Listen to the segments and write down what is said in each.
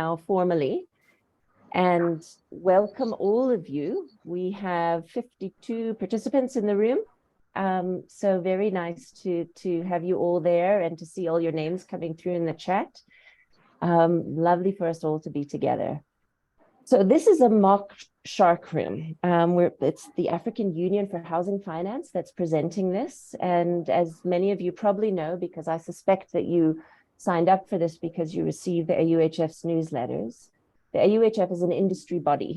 now formally and welcome all of you. We have 52 participants in the room. So very nice to have you all there and to see all your names coming through in the chat. Lovely for us all to be together. So this is a mock Sharkroom. It's the African Union for Housing Finance that's presenting this. And as many of you probably know, because I suspect that you signed up for this because you received the AUHF's newsletters, the AUHF is an industry body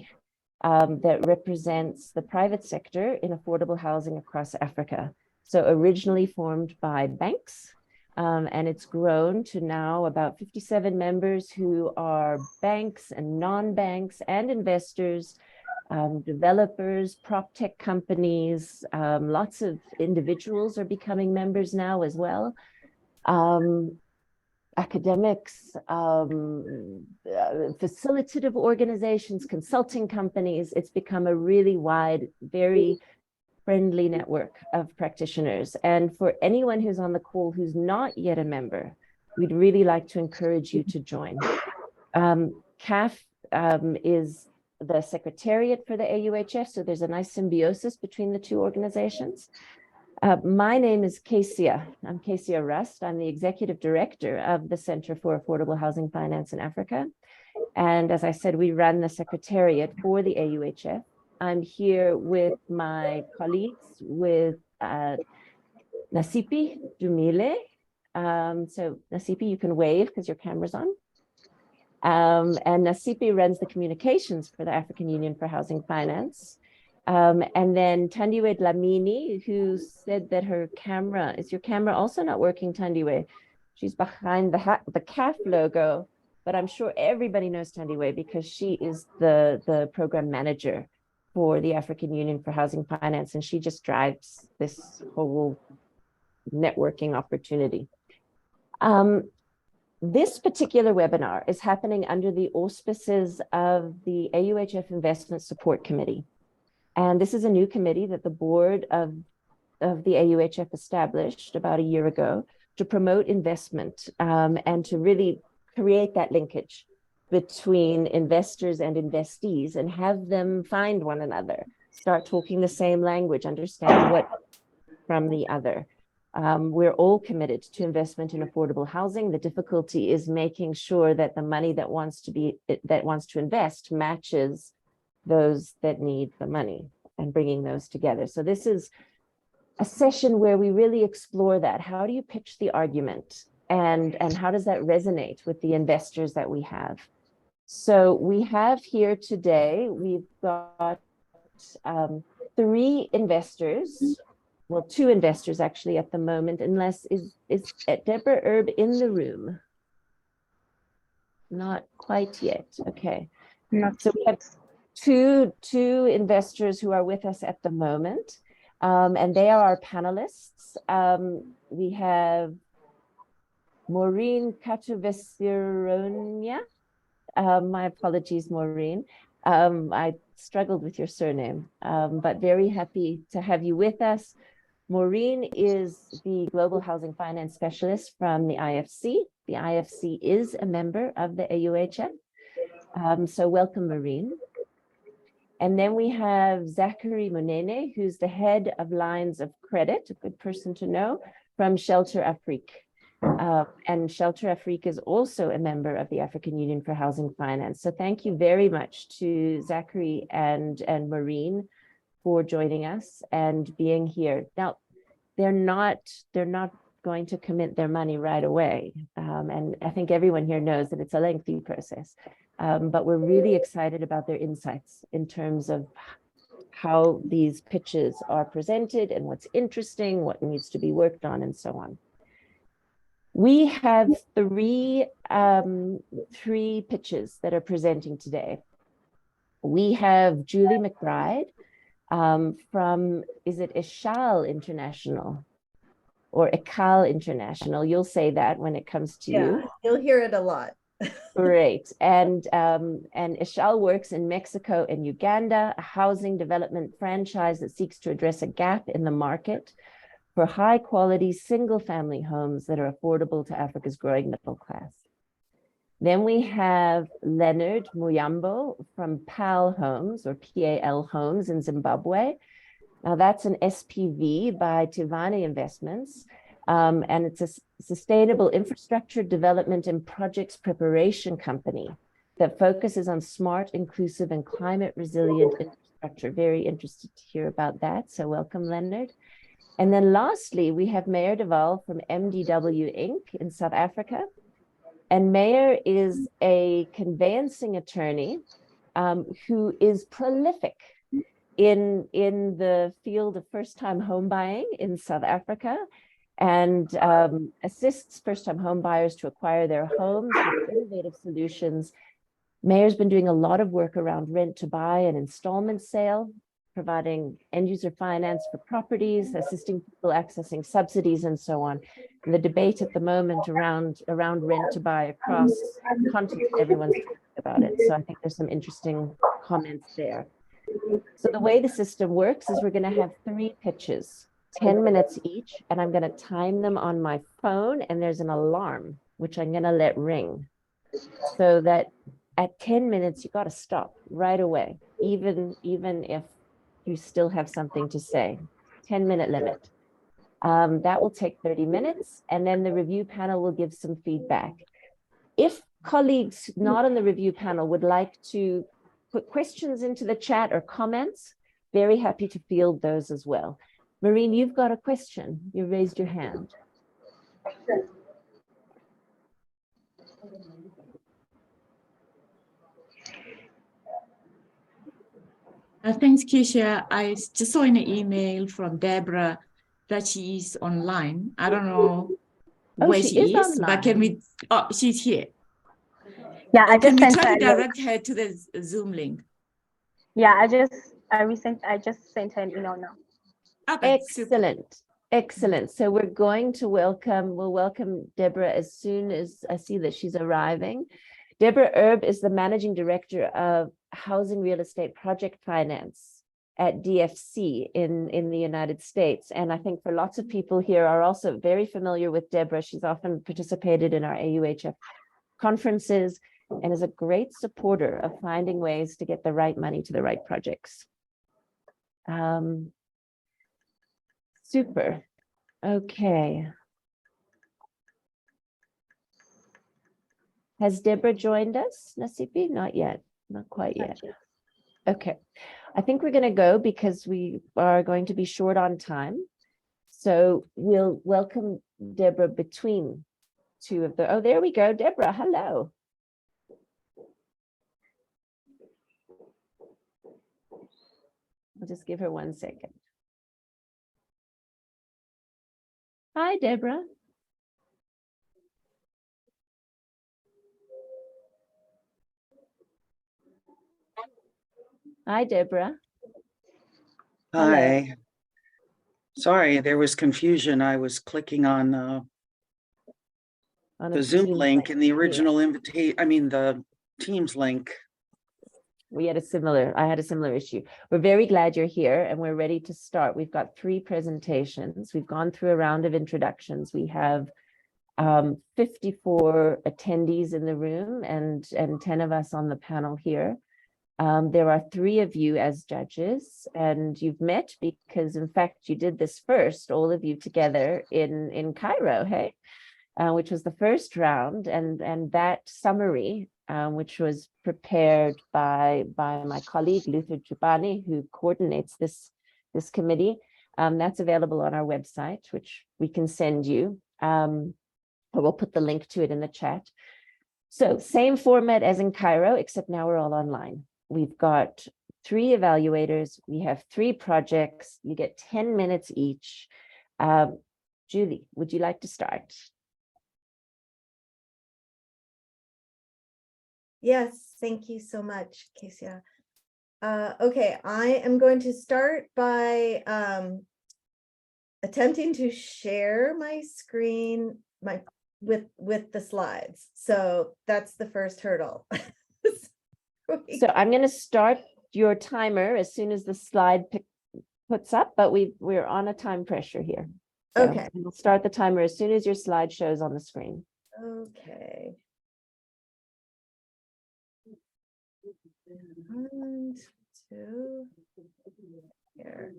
that represents the private sector in affordable housing across Africa. So originally formed by banks, and it's grown to now about 57 members who are banks and non-banks and investors, developers, prop tech companies, lots of individuals are becoming members now as well. Academics, facilitative organizations, consulting companies. It's become a really wide, very friendly network of practitioners. And for anyone who's on the call who's not yet a member, we'd really like to encourage you to join. CAF is the secretariat for the AUHF, so there's a nice symbiosis between the two organizations. My name is Kesia. I'm Kesia Rust. I'm the executive director of the Center for Affordable Housing Finance in Africa. And as I said, we run the secretariat for the AUHF. I'm here with my colleagues, with Nasipi Dumile. So Nasipi, you can wave because your camera's on. And Nasipi runs the communications for the African Union for Housing Finance. And then Tandiwe Dlamini, who said that her camera, is your camera also not working, Tandiwe? She's behind the CAF logo, but I'm sure everybody knows Tandiwe because she is the program manager for the African Union for Housing Finance, and she just drives this whole networking opportunity. This particular webinar is happening under the auspices of the AUHF Investment Support Committee. And this is a new committee that the board of the AUHF established about a year ago to promote investment and to really create that linkage between investors and investees and have them find one another, start talking the same language, understand what from the other. We're all committed to investment in affordable housing. The difficulty is making sure that the money that wants to invest matches those that need the money and bringing those together. So this is a session where we really explore that. How do you pitch the argument and how does that resonate with the investors that we have? So we have here today, we've got 3 investors, well, 2 investors actually at the moment, unless is Debra Erb in the room? Not quite yet, okay. So we have two investors who are with us at the moment, and they are our panelists. We have Maureen Katuvesironia. My apologies, Maureen. I struggled with your surname, but very happy to have you with us. Maureen is the Global Housing Finance Specialist from the IFC. The IFC is a member of the AUHF. So welcome, Maureen. And then we have Zachary Munene, who's the head of lines of credit, a good person to know, from Shelter Afrique. And Shelter Afrique is also a member of the African Union for Housing Finance. So thank you very much to Zachary and Maureen for joining us and being here. Now, they're not going to commit their money right away. And I think everyone here knows that it's a lengthy process. But we're really excited about their insights in terms of how these pitches are presented and what's interesting, what needs to be worked on, and so on. We have three pitches that are presenting today. We have Julie McBride from, is it ECHALE International or ECHALE International? You'll say that when it comes to you. You'll hear it a lot. Great. And ECHALE works in Mexico and Uganda, a housing development franchise that seeks to address a gap in the market for high quality single family homes that are affordable to Africa's growing middle class. Then we have Leonard Muyambo from PAL Homes or PAL Homes in Zimbabwe. Now that's an SPV by Tivani Investments, and it's a sustainable infrastructure development and projects preparation company that focuses on smart, inclusive, and climate resilient infrastructure. Very interested to hear about that. So welcome, Leonard. And then lastly, we have Meyer de Waal from MDW Inc. in South Africa. And Meyer is a conveyancing attorney who is prolific in the field of first-time home buying in South Africa, and assists first-time home buyers to acquire their homes with innovative solutions. Meyer's been doing a lot of work around rent to buy and installment sale, providing end-user finance for properties, assisting people accessing subsidies, and so on. And the debate at the moment around rent to buy across continents, everyone's talking about it. So I think there's some interesting comments there. So the way the system works is we're going to have 3 pitches, 10 minutes each, and I'm going to time them on my phone, and there's an alarm, which I'm going to let ring, so that at 10 minutes, you got to stop right away, even if you still have something to say. 10-minute limit. That will take 30 minutes, and then the review panel will give some feedback. If colleagues not on the review panel would like to put questions into the chat or comments, very happy to field those as well. Maureen, you've got a question. You raised your hand. Thanks, Keisha. I just saw in an email from Debra that she is online. I don't know where she is, but can we? Oh, she's here. Yeah, I just can we try to direct her to the Zoom link? Yeah, I just sent her an email now. Okay, excellent. So we're going to welcome Debra as soon as I see that she's arriving. Debra Erb is the Managing Director of Housing Real Estate Project Finance at DFC in the United States. And I think for lots of people here are also very familiar with Debra. She's often participated in our AUHF conferences and is a great supporter of finding ways to get the right money to the right projects. Super. Okay. Has Debra joined us, Nasipi? Not yet. Not quite yet. Okay. I think we're going to go because we are going to be short on time. So we'll welcome Debra between 2 of the... Oh, there we go. Debra, hello. I'll just give her 1 second. Hi, Debra. Hi, Debra. Hi. Hello. Sorry, there was confusion. I was clicking on the Zoom link and the original invitation. I mean, the Teams link. I had a similar issue. We're very glad you're here and we're ready to start. We've got 3 presentations. We've gone through a round of introductions. We have 54 attendees in the room and 10 of us on the panel here. There are 3 of you as judges, and you've met because, in fact, you did this first, all of you together in Cairo, hey? Which was the first round, and that summary, which was prepared by my colleague Luther Jubani, who coordinates this committee. That's available on our website, which we can send you. But we'll put the link to it in the chat. So same format as in Cairo, except now we're all online. We've got 3 evaluators. We have 3 projects. You get 10 minutes each. Julie, would you like to start? Yes, thank you so much, Keisha. Okay, I am going to start by attempting to share my screen with the slides. So that's the first hurdle. So I'm going to start your timer as soon as the slide puts up, but we're on a time pressure here. So okay. We'll start the timer as soon as your slide shows on the screen. Okay. And two here.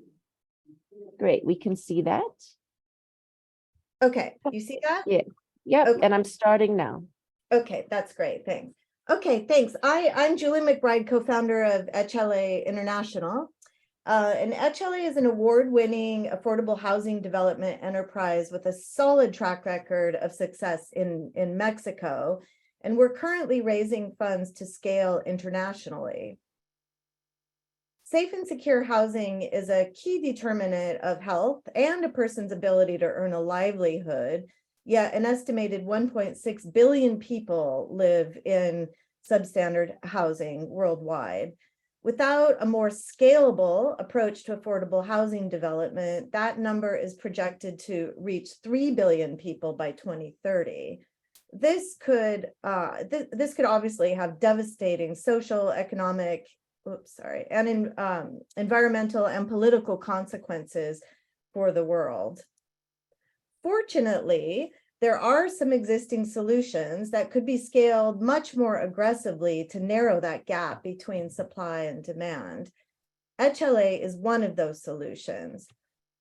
Great, we can see that. Okay, you see that? Yeah. Yep, Okay. and I'm starting now. Okay, that's great. Thanks. Okay, thanks. I'm Julie McBride, co-founder of ECHALE International. And ECHALE is an award-winning affordable housing development enterprise with a solid track record of success in Mexico. And we're currently raising funds to scale internationally. Safe and secure housing is a key determinant of health and a person's ability to earn a livelihood. Yet an estimated 1.6 billion people live in substandard housing worldwide. Without a more scalable approach to affordable housing development, that number is projected to reach 3 billion people by 2030. This could obviously have devastating social, economic, and environmental and political consequences for the world. Fortunately, there are some existing solutions that could be scaled much more aggressively to narrow that gap between supply and demand. ECHALE is one of those solutions.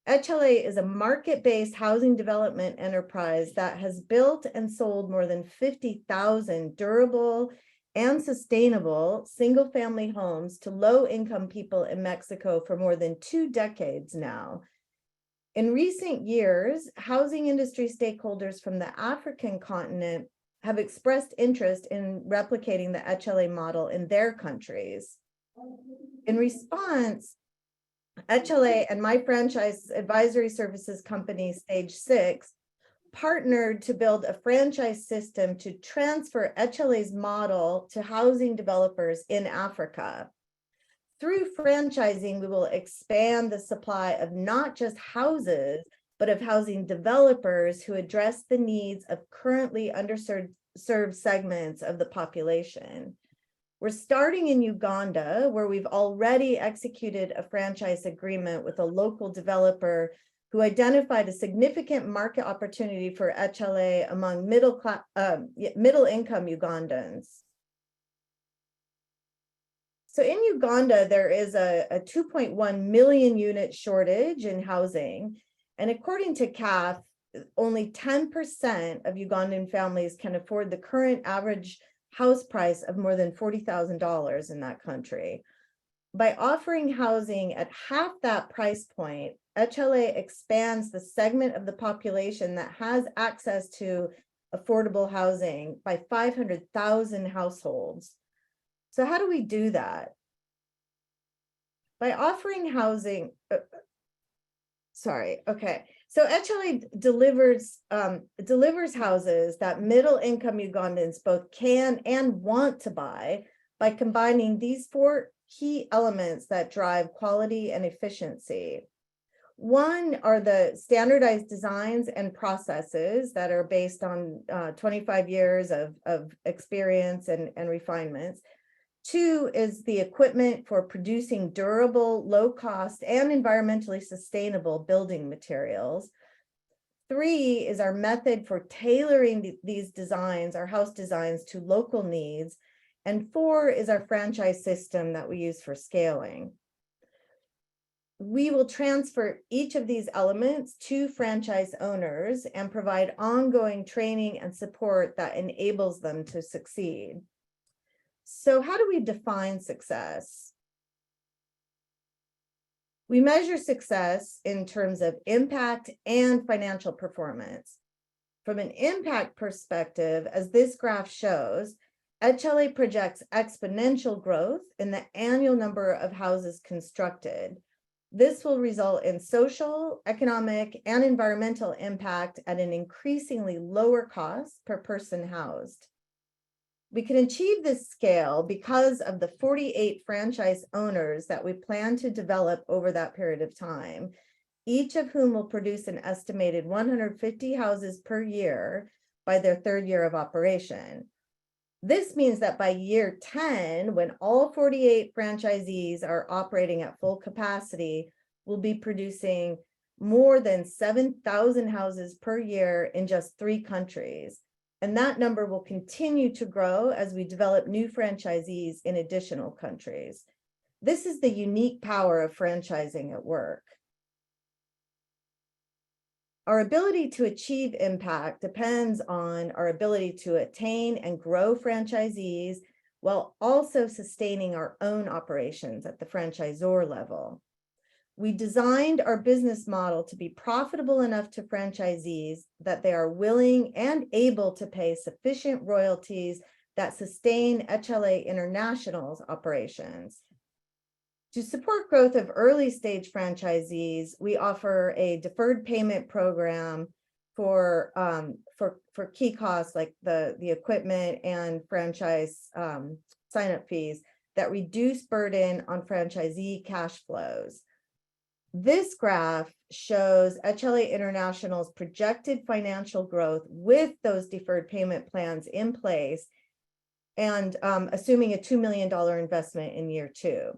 ECHALE is a market-based housing development enterprise that has built and sold more than 50,000 durable and sustainable single-family homes to low-income people in Mexico for more than 2 decades now. In recent years, housing industry stakeholders from the African continent have expressed interest in replicating the ECHALE model in their countries. In response, ECHALE and my franchise advisory services company, Stage 6, partnered to build a franchise system to transfer ECHALE's model to housing developers in Africa. Through franchising, we will expand the supply of not just houses, but of housing developers who address the needs of currently underserved segments of the population. We're starting in Uganda, where we've already executed a franchise agreement with a local developer who identified a significant market opportunity for ECHALE among middle-income Ugandans. So in Uganda, there is a 2.1 million unit shortage in housing. And according to CAF, only 10% of Ugandan families can afford the current average house price of more than $40,000 in that country. By offering housing at half that price point, ECHALE expands the segment of the population that has access to affordable housing by 500,000 households. So how do we do that? By offering housing, So ECHALE delivers houses that middle-income Ugandans both can and want to buy by combining these 4 key elements that drive quality and efficiency. One are the standardized designs and processes that are based on 25 years of experience and refinements. 2 is the equipment for producing durable, low-cost, and environmentally sustainable building materials. 3 is our method for tailoring these designs, our house designs, to local needs. And 4 is our franchise system that we use for scaling. We will transfer each of these elements to franchise owners and provide ongoing training and support that enables them to succeed. So how do we define success? We measure success in terms of impact and financial performance. From an impact perspective, as this graph shows, ECHALE projects exponential growth in the annual number of houses constructed. This will result in social, economic, and environmental impact at an increasingly lower cost per person housed. We can achieve this scale because of the 48 franchise owners that we plan to develop over that period of time, each of whom will produce an estimated 150 houses per year by their 3rd year of operation. This means that by year 10, when all 48 franchisees are operating at full capacity, we'll be producing more than 7,000 houses per year in just 3 countries. And that number will continue to grow as we develop new franchisees in additional countries. This is the unique power of franchising at work. Our ability to achieve impact depends on our ability to attain and grow franchisees while also sustaining our own operations at the franchisor level. We designed our business model to be profitable enough to franchisees that they are willing and able to pay sufficient royalties that sustain ECHALE International's operations. To support growth of early stage franchisees, we offer a deferred payment program for key costs like the equipment and franchise sign-up fees that reduce burden on franchisee cash flows. This graph shows ECHALE International's projected financial growth with those deferred payment plans in place and assuming a $2 million investment in year 2.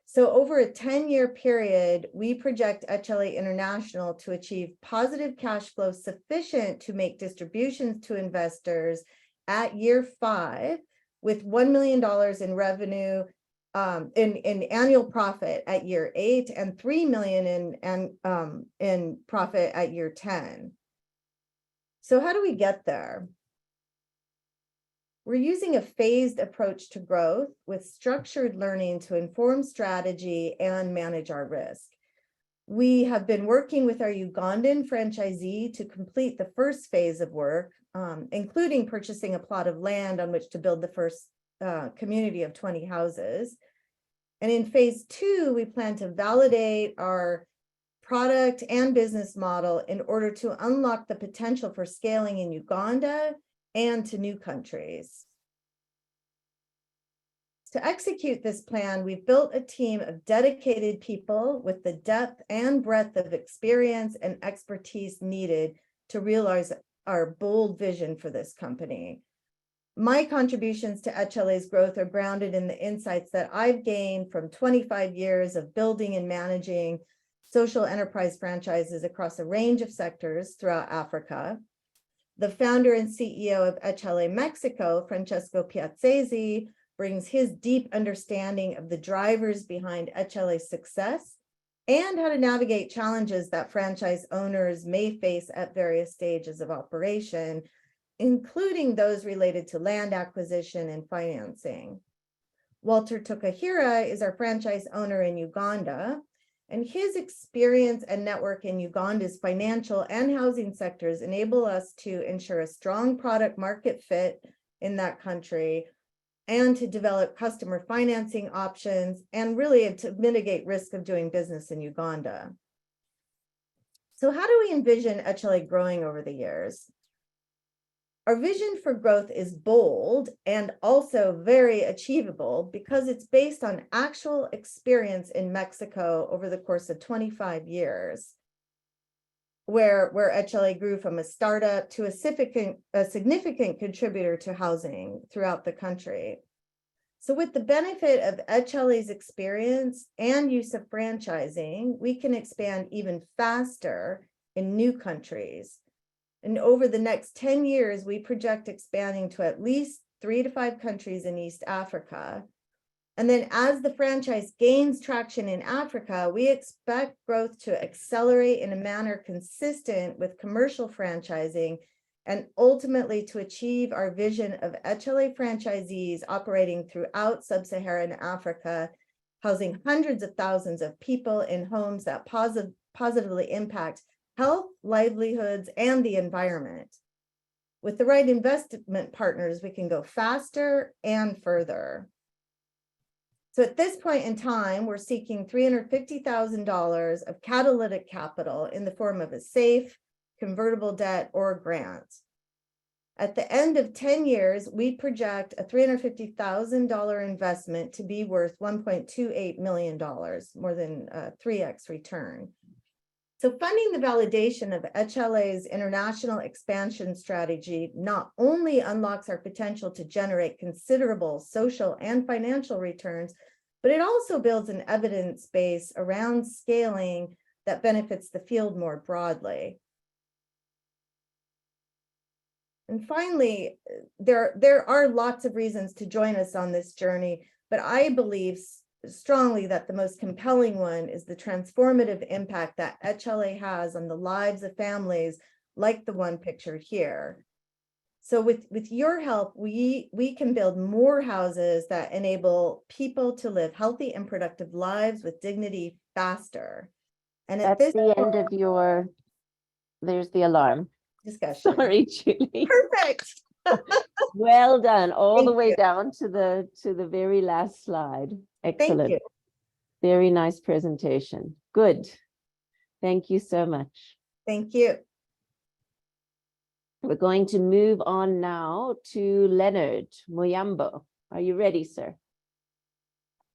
So over a 10-year period, we project ECHALE International to achieve positive cash flow sufficient to make distributions to investors at year 5 with $1 million in revenue, in annual profit at year 8 and $3 million in profit at year 10. So how do we get there? We're using a phased approach to growth with structured learning to inform strategy and manage our risk. We have been working with our Ugandan franchisee to complete the first phase of work, including purchasing a plot of land on which to build the first community of 20 houses. And in phase 2, we plan to validate our product and business model in order to unlock the potential for scaling in Uganda and to new countries. To execute this plan, we've built a team of dedicated people with the depth and breadth of experience and expertise needed to realize our bold vision for this company. My contributions to ECHALE's growth are grounded in the insights that I've gained from 25 years of building and managing social enterprise franchises across a range of sectors throughout Africa. The founder and CEO of ECHALE Mexico, Francesco Piazzesi, brings his deep understanding of the drivers behind ECHALE's success and how to navigate challenges that franchise owners may face at various stages of operation, including those related to land acquisition and financing. Walter Tokahira is our franchise owner in Uganda, and his experience and network in Uganda's financial and housing sectors enable us to ensure a strong product market fit in that country and to develop customer financing options and really to mitigate risk of doing business in Uganda. So how do we envision ECHALE growing over the years? Our vision for growth is bold and also very achievable because it's based on actual experience in Mexico over the course of 25 years, where ECHALE grew from a startup to a significant contributor to housing throughout the country. So with the benefit of ECHALE's experience and use of franchising, we can expand even faster in new countries. And over the next 10 years, we project expanding to at least 3 to 5 countries in East Africa. And then as the franchise gains traction in Africa, we expect growth to accelerate in a manner consistent with commercial franchising and ultimately to achieve our vision of ECHALE franchisees operating throughout sub-Saharan Africa, housing hundreds of thousands of people in homes that positively impact health, livelihoods, and the environment. With the right investment partners, we can go faster and further. So at this point in time, we're seeking $350,000 of catalytic capital in the form of a SAFE, convertible debt, or grant. At the end of 10 years, we project a $350,000 investment to be worth $1.28 million, more than 3x return. So funding the validation of ECHALE's international expansion strategy not only unlocks our potential to generate considerable social and financial returns, but it also builds an evidence base around scaling that benefits the field more broadly. And finally, there are lots of reasons to join us on this journey, but I believe strongly that the most compelling one is the transformative impact that ECHALE has on the lives of families like the one pictured here. So with your help, we can build more houses that enable people to live healthy and productive lives with dignity faster. And at That's this the end of your, there's the alarm. discussion. Sorry, Julie. Perfect. Well done, all the Thank way you. down to the very last slide. Excellent. Thank you. Very nice presentation. Good. Thank you so much. Thank you. We're going to move on now to Leonard Muyambo. Are you ready, sir?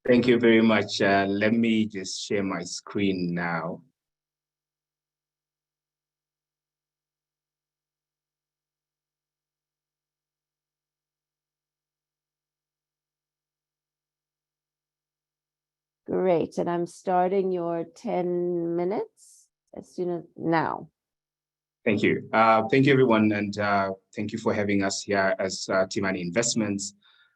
Thank you very much. Let me just share my screen now. Great, and I'm starting your 10 minutes as soon as now. Thank you. Thank you, everyone, and thank you for having us here as Timani Investments.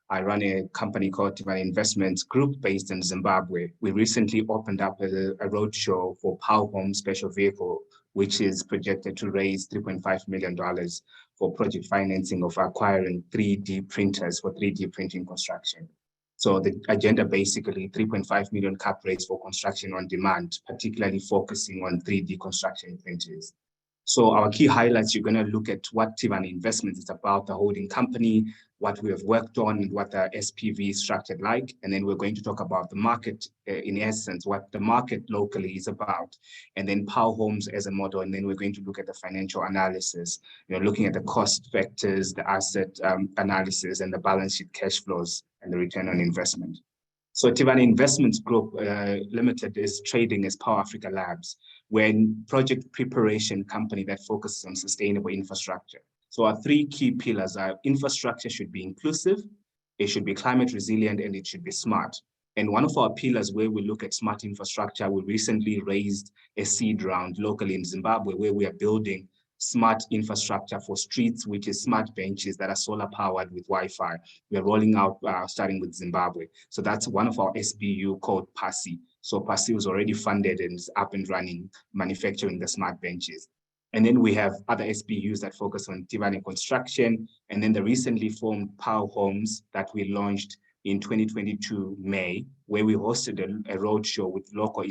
I run a company called Timani Investments Group based in Zimbabwe. We recently opened up a roadshow for Power Home Special Vehicle, which is projected to raise $3.5 million for project financing of acquiring 3D printers for 3D printing construction. So the agenda basically 3.5 million cap raise for construction on demand, particularly focusing on 3D construction printers. So our key highlights, you're going to look at what Timani Investments is about, the holding company, what we have worked on, and what the SPV is structured like. And then we're going to talk about the market, in essence, what the market locally is about, and then Power Homes as a model. And then we're going to look at the financial analysis, looking at the cost factors, the asset analysis, and the balance sheet cash flows and the return on investment. So Timani Investments Group Limited is trading as Power Africa Labs. We're a project preparation company that focuses on sustainable infrastructure. So our three key pillars are infrastructure should be inclusive, it should be climate resilient, and it should be smart. And one of our pillars where we look at smart infrastructure, we recently raised a seed round locally in Zimbabwe where we are building smart infrastructure for streets, which is smart benches that are solar powered with Wi-Fi. We are rolling out starting with Zimbabwe. So that's one of our SBU called PASI. So PASI was already funded and is up and running, manufacturing the smart benches. And then we have other SBUs that focus on Timani construction, and then the recently formed Power Homes that we launched in 2022 May, where we hosted a roadshow with local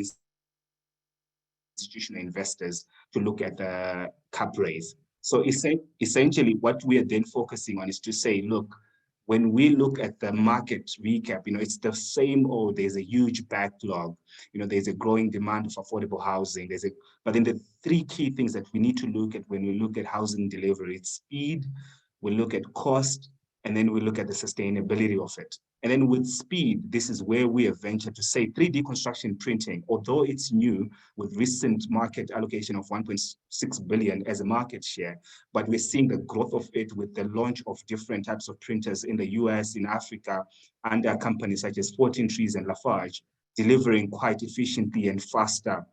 institutional investors to look at the cap raise. So essentially what we are then focusing on is to say, look, when we look at the market recap, it's the same old, there's a huge backlog, there's a growing demand for affordable housing, but then the three key things that we need to look at when we look at housing delivery, it's speed, we look at cost, and then we look at the sustainability of it. And then with speed, this is where we have ventured to say 3D construction printing, although it's new with recent market allocation of 1.6 billion as a market share, but we're seeing the growth of it with the launch of different types of printers in the US, in Africa, under companies such as 14 Trees and Lafarge, delivering quite efficiently and faster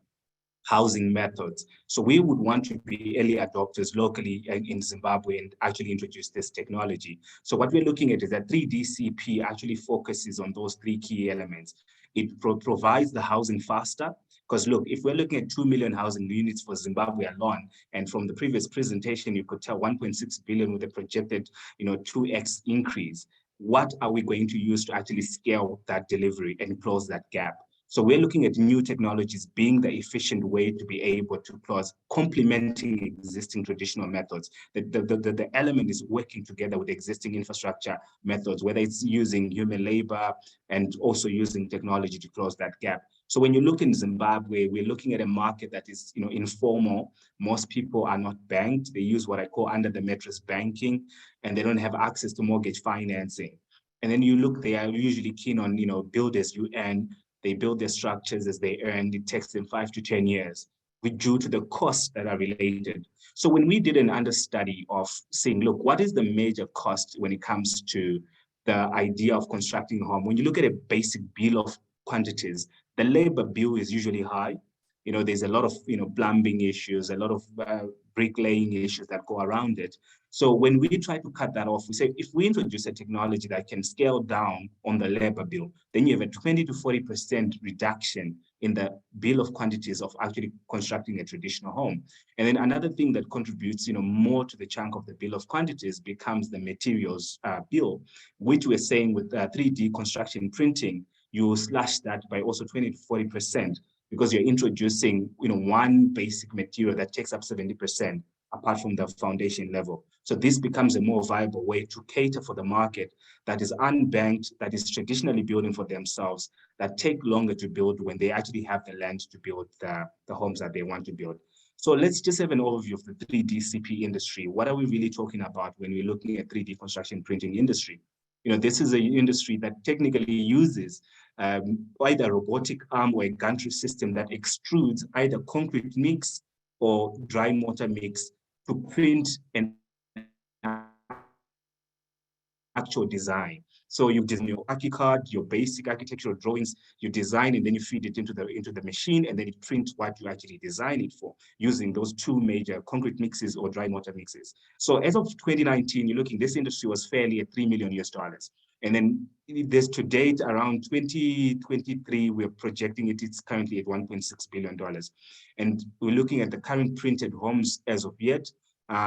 housing methods. So we would want to be early adopters locally in Zimbabwe and actually introduce this technology. So what we're looking at is that 3DCP actually focuses on those three key elements. It provides the housing faster, because look, if we're looking at 2 million housing units for Zimbabwe alone, and from the previous presentation, you could tell 1.6 billion with a projected 2x increase. What are we going to use to actually scale that delivery and close that gap? So we're looking at new technologies being the efficient way to be able to close, complementing existing traditional methods. The element is working together with existing infrastructure methods, whether it's using human labor and also using technology to close that gap. So when you look in Zimbabwe, we're looking at a market that is informal. Most people are not banked. They use what I call under the mattress banking, and they don't have access to mortgage financing. And then you look, they are usually keen on build as you earn. They build their structures as they earn. It takes them 5 to 10 years due to the costs that are related. So when we did an understudy of saying, look, what is the major cost when it comes to the idea of constructing a home? When you look at a basic bill of quantities, the labor bill is usually high. There's a lot of plumbing issues, a lot of bricklaying issues that go around it. So when we try to cut that off, we say, if we introduce a technology that can scale down on the labor bill, then you have a 20 to 40% reduction in the bill of quantities of actually constructing a traditional home. And then another thing that contributes, more to the chunk of the bill of quantities becomes the materials bill, which we're saying with 3D construction printing, you slash that by also 20 to 40%, because you're introducing, one basic material that takes up 70%. Apart from the foundation level. So this becomes a more viable way to cater for the market that is unbanked, that is traditionally building for themselves, that take longer to build when they actually have the land to build the homes that they want to build. So let's just have an overview of the 3D CP industry. What are we really talking about when we're looking at 3D construction printing industry? This is an industry that technically uses either a robotic arm or a gantry system that extrudes either concrete mix or dry mortar mix to print an actual design. So you design your ArchiCAD, your basic architectural drawings, you design and then you feed it into the machine, and then it prints what you actually design it for using those two major concrete mixes or dry mortar mixes. So as of 2019, you're looking, this industry was fairly at $3 million. And then there's to date around 2023, we're projecting it's currently at $1.6 billion. And we're looking at the current printed homes as of yet.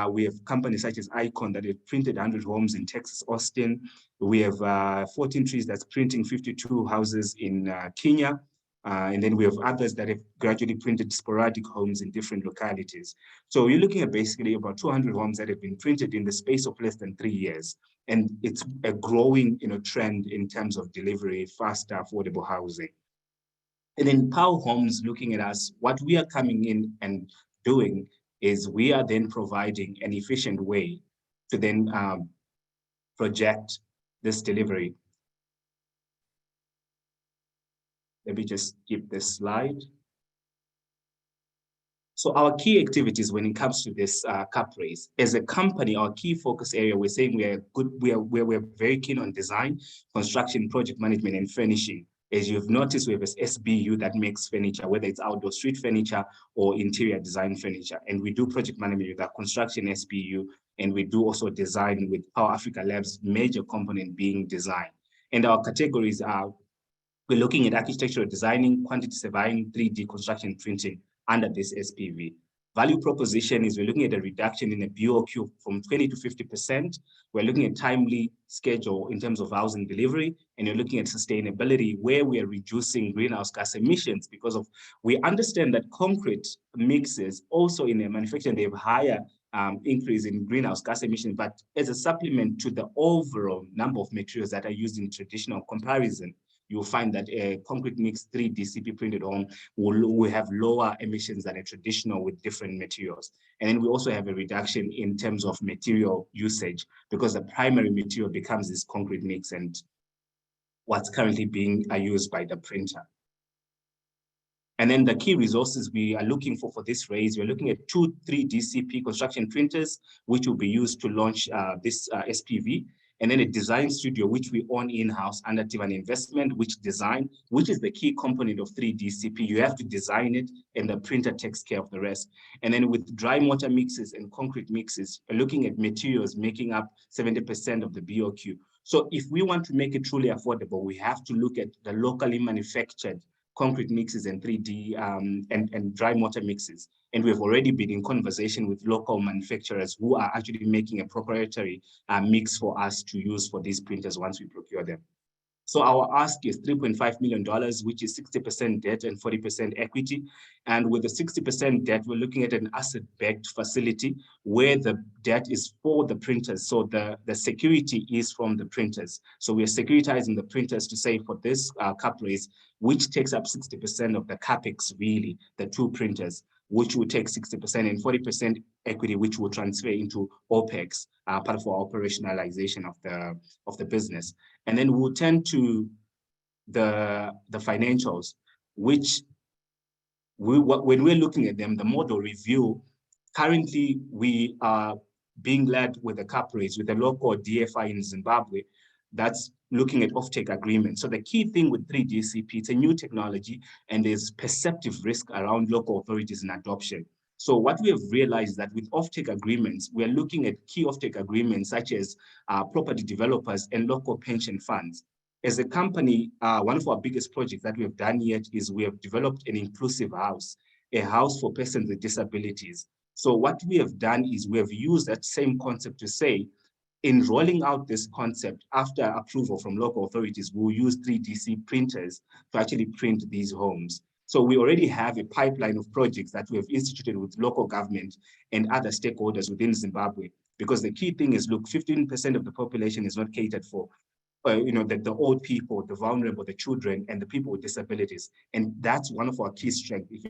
We have companies such as Icon that have printed 100 homes in Texas, Austin. We have 14 Trees that's printing 52 houses in Kenya. And then we have others that have gradually printed sporadic homes in different localities. So you're looking at basically about 200 homes that have been printed in the space of less than 3 years. And it's a growing trend in terms of delivery, faster, affordable housing. And then Power Homes, looking at us, what we are coming in and doing is we are then providing an efficient way to then project this delivery. Let me just skip this slide. So our key activities when it comes to this cap raise, as a company, our key focus area, we're saying we're very keen on design, construction, project management, and furnishing. As you've noticed, we have this SBU that makes furniture, whether it's outdoor street furniture or interior design furniture. And we do project management with our construction SBU, and we do also design with Power Africa Labs, major component being design. And our categories are, we're looking at architectural designing, quantity surveying, 3D construction printing under this SPV. Value proposition is we're looking at a reduction in the BOQ from 20 to 50%. We're looking at timely schedule in terms of housing delivery, and you're looking at sustainability where we are reducing greenhouse gas emissions because of, we understand that concrete mixes also in their manufacturing, they have higher increase in greenhouse gas emissions, but as a supplement to the overall number of materials that are used in traditional comparison, you'll find that a concrete mix 3D CP printed home will have lower emissions than a traditional with different materials. And then we also have a reduction in terms of material usage because the primary material becomes this concrete mix and what's currently being used by the printer. And then the key resources we are looking for this raise, we're looking at 2 3D CP construction printers, which will be used to launch this SPV. And then a design studio, which we own in-house under Tivan Investment, which is the key component of 3D CP. You have to design it and the printer takes care of the rest. And then with dry mortar mixes and concrete mixes, we're looking at materials making up 70% of the BOQ. So if we want to make it truly affordable, we have to look at the locally manufactured concrete mixes and 3D and dry mortar mixes. And we've already been in conversation with local manufacturers who are actually making a proprietary mix for us to use for these printers once we procure them. So our ask is $3.5 million, which is 60% debt and 40% equity. And with the 60% debt, we're looking at an asset-backed facility where the debt is for the printers. So the security is from the printers. So we're securitizing the printers to say for this cap raise, which takes up 60% of the capex, really, the 2 printers, which will take 60% and 40% equity, which will transfer into OPEX, part of our operationalization of the business. And then we'll turn to the financials, which when we're looking at them, the model review, currently we are being led with a cap raise with a local DFI in Zimbabwe that's looking at offtake agreements. So the key thing with 3D CP, it's a new technology and there's perceptive risk around local authorities and adoption. So what we have realized is that with offtake agreements, we are looking at key offtake agreements such as property developers and local pension funds. As a company, one of our biggest projects that we have done yet is we have developed an inclusive house, a house for persons with disabilities. So what we have done is we have used that same concept to say, in rolling out this concept after approval from local authorities, we'll use 3DC printers to actually print these homes. So we already have a pipeline of projects that we have instituted with local government and other stakeholders within Zimbabwe, because the key thing is, look, 15% of the population is not catered for. The old people, the vulnerable, the children, and the people with disabilities. And that's one of our key strengths.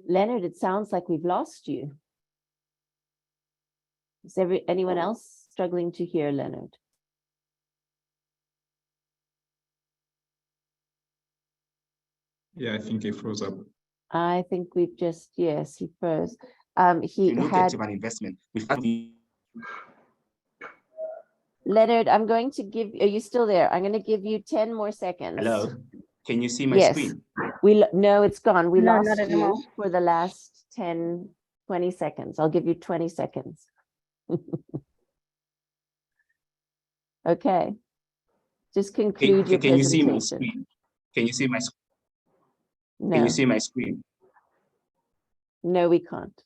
Leonard, it sounds like we've lost you. Is anyone else struggling to hear Leonard? Yeah, I think he froze up. I think we've just, yes, he froze. He look had at an investment. Leonard, I'm going to give, are you still there? I'm going to give you 10 more seconds. Hello, can you see my Yes. screen? No, it's gone. We No, lost not anymore. you for the last 10, 20 seconds. I'll give you 20 seconds. Okay. Just conclude your Can you see my presentation. screen? Can you see my screen? No. Can you see my screen? No, we can't.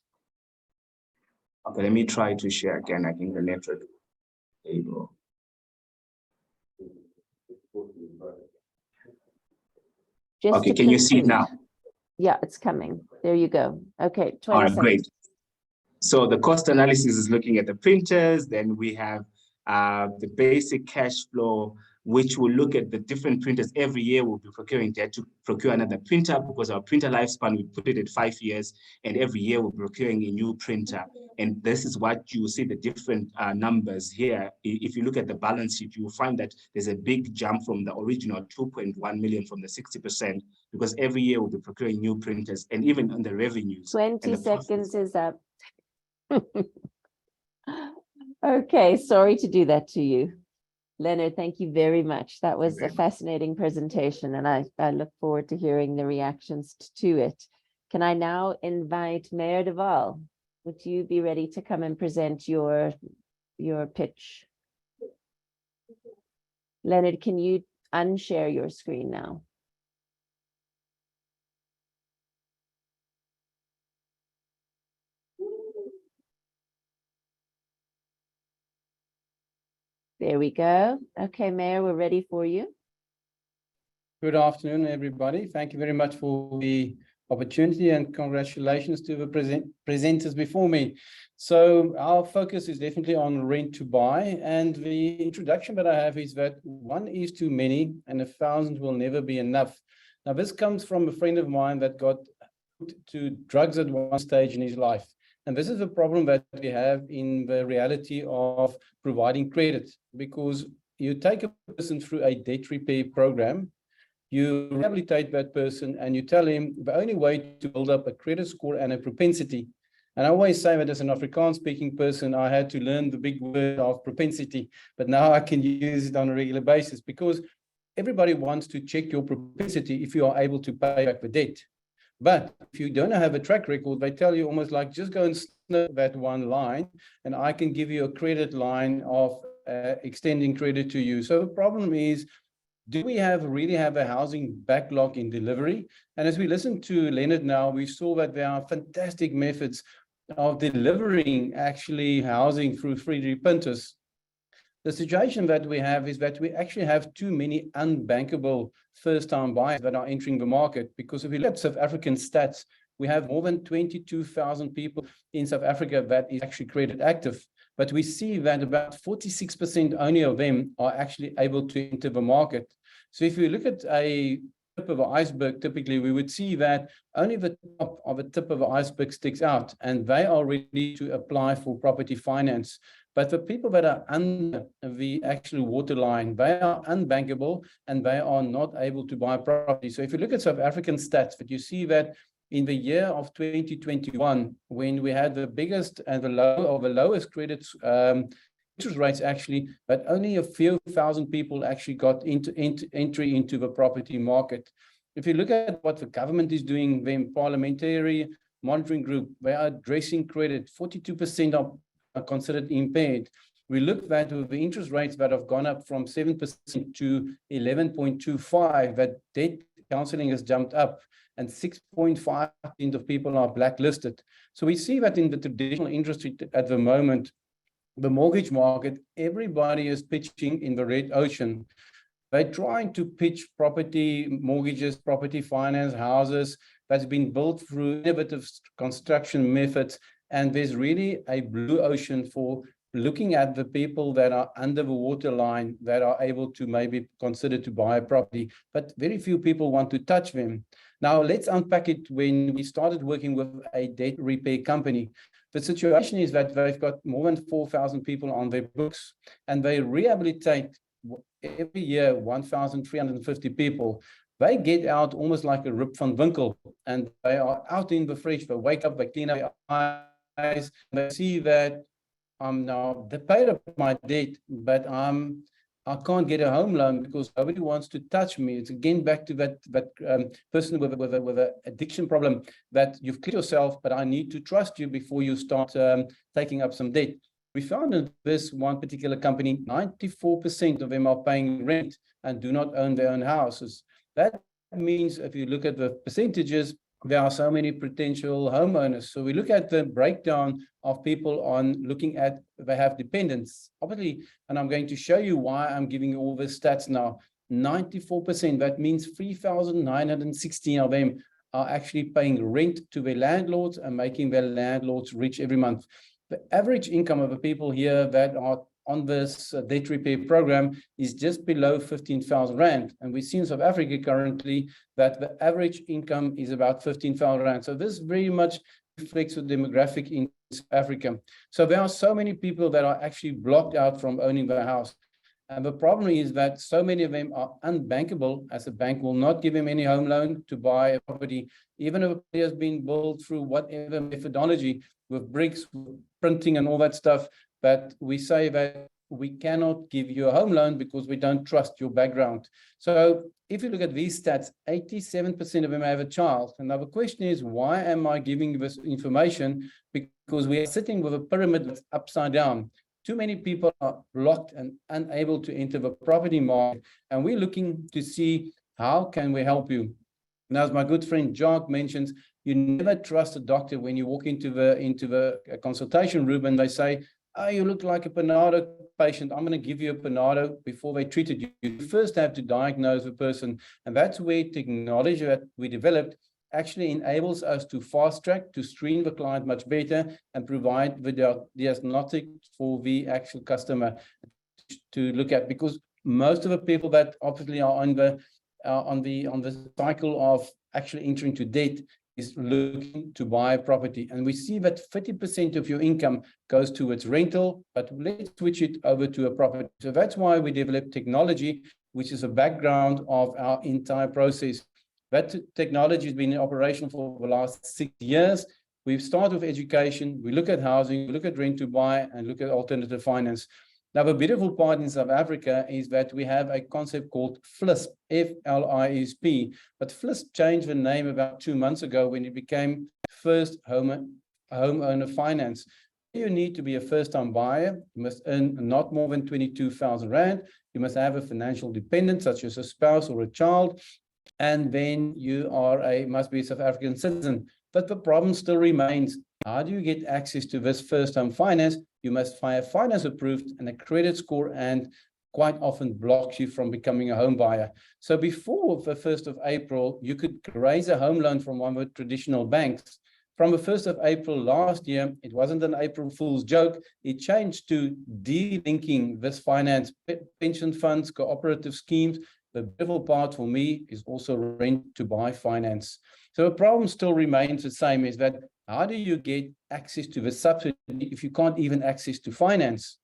Okay, let me try to share again. I think the network. There you go. Just Okay, to can you see it conclude. now? Yeah, it's coming. There you go. Okay, 20 All right, seconds. great. So the cost analysis is looking at the printers. Then we have the basic cash flow, which will look at the different printers. Every year we'll be procuring debt to procure another printer, because our printer lifespan, we put it at 5 years, and every year we're procuring a new printer. And this is what you see, the different numbers here. If you look at the balance sheet, you will find that there's a big jump from the original 2.1 million from the 60%, because every year we'll be procuring new printers, and even on the revenues. 20 seconds is up. Okay, sorry to do that to you. Leonard, thank you very much. That was a fascinating presentation, and I look forward to hearing the reactions to it. Can I now invite Meyer de Waal? Would you be ready to come and present your pitch? Leonard, can you unshare your screen now? There we go. Okay, Meyer, we're ready for you. Good afternoon, everybody. Thank you very much for the opportunity, and congratulations to the presenters before me. So our focus is definitely on rent to buy, and the introduction that I have is that 1 is too many and 1,000 will never be enough. Now, this comes from a friend of mine that got hooked to drugs at one stage in his life. And this is the problem that we have in the reality of providing credit, because you take a person through a debt repair program, you rehabilitate that person, and you tell him the only way to build up a credit score and a propensity. And I always say that as an Afrikaans-speaking person, I had to learn the big word of propensity, but now I can use it on a regular basis, because everybody wants to check your propensity if you are able to pay back the debt. But if you don't have a track record, they tell you almost like, just go and snip that one line, and I can give you a credit line of extending credit to you. So the problem is, do we really have a housing backlog in delivery? And as we listen to Leonard now, we saw that there are fantastic methods of delivering actually housing through 3D printers. The situation that we have is that we actually have too many unbankable first-time buyers that are entering the market, because if we look at South African stats, we have more than 22,000 people in South Africa that is actually credit active. But we see that about 46% only of them are actually able to enter the market. So if you look at a tip of an iceberg, typically we would see that only the top of a tip of the iceberg sticks out, and they are ready to apply for property finance. But the people that are under the actual waterline, they are unbankable and they are not able to buy property. So if you look at South African stats, that you see that in the year of 2021, when we had the biggest and the lowest credit interest rates actually, but only a few thousand people actually got entry into the property market. If you look at what the government is doing, the parliamentary monitoring group, they are addressing credit. 42% are considered impaired. We look at the interest rates that have gone up from 7% to 11.25%, that debt counseling has jumped up, and 6.5% of people are blacklisted. So we see that in the traditional industry at the moment, the mortgage market, everybody is pitching in the red ocean. They're trying to pitch property mortgages, property finance, houses that's been built through innovative construction methods. And there's really a blue ocean for looking at the people that are under the waterline that are able to maybe consider to buy a property, but very few people want to touch them. Now, let's unpack it. When we started working with a debt repair company, the situation is that they've got more than 4,000 people on their books, and they rehabilitate every year 1,350 people. They get out almost like a Rip van Winkle, and they are out in the fresh. They wake up, they clean up their eyes, they see that now they paid up my debt, but I can't get a home loan because nobody wants to touch me. It's again back to that person with an addiction problem, that you've killed yourself, but I need to trust you before you start taking up some debt. We found in this one particular company, 94% of them are paying rent and do not own their own houses. That means if you look at the percentages, there are so many potential homeowners. So we look at the breakdown of people on looking at, they have dependents, obviously, and I'm going to show you why I'm giving you all the stats now. 94%, that means 3,916 of them are actually paying rent to their landlords and making their landlords rich every month. The average income of the people here that are on this debt repair program is just below 15,000 Rand. And we see in South Africa currently that the average income is about 15,000 Rand. So this very much reflects the demographic in South Africa. So there are so many people that are actually blocked out from owning their house. And the problem is that so many of them are unbankable, as a bank will not give them any home loan to buy a property, even if it has been built through whatever methodology with bricks, with printing and all that stuff. But we say that we cannot give you a home loan because we don't trust your background. So if you look at these stats, 87% of them have a child. And now the question is, why am I giving this information? Because we are sitting with a pyramid that's upside down. Too many people are blocked and unable to enter the property market. And we're looking to see how can we help you. Now, as my good friend Jock mentions, you never trust a doctor when you walk into the consultation room and they say, oh, you look like a Panado patient. I'm going to give you a Panado before they treated you. You first have to diagnose the person. And that's where technology that we developed actually enables us to fast track, to screen the client much better and provide the diagnostic for the actual customer to look at. Because most of the people that obviously are on the cycle of actually entering to debt is looking to buy a property. And we see that 30% of your income goes towards rental, but let's switch it over to a property. So that's why we developed technology, which is a background of our entire process. That technology has been in operation for the last 6 years. We've started with education, we look at housing, we look at rent to buy, and look at alternative finance. Now, the beautiful part in South Africa is that we have a concept called FLISP, F-L-I-S-P. But FLISP changed the name about 2 months ago when it became First Homeowner Finance. You need to be a first-time buyer. You must earn not more than 22,000 Rand. You must have a financial dependent, such as a spouse or a child. And then you must be a South African citizen. But the problem still remains. How do you get access to this first-home finance? You must have finance approved and a credit score, and quite often blocks you from becoming a home buyer. So before the 1st of April, you could raise a home loan from one of the traditional banks. From the 1st of April last year, it wasn't an April Fool's joke. It changed to de-linking this finance, pension funds, cooperative schemes. The beautiful part for me is also rent to buy finance. So the problem still remains the same, is that how do you get access to the subsidy if you can't even access to finance?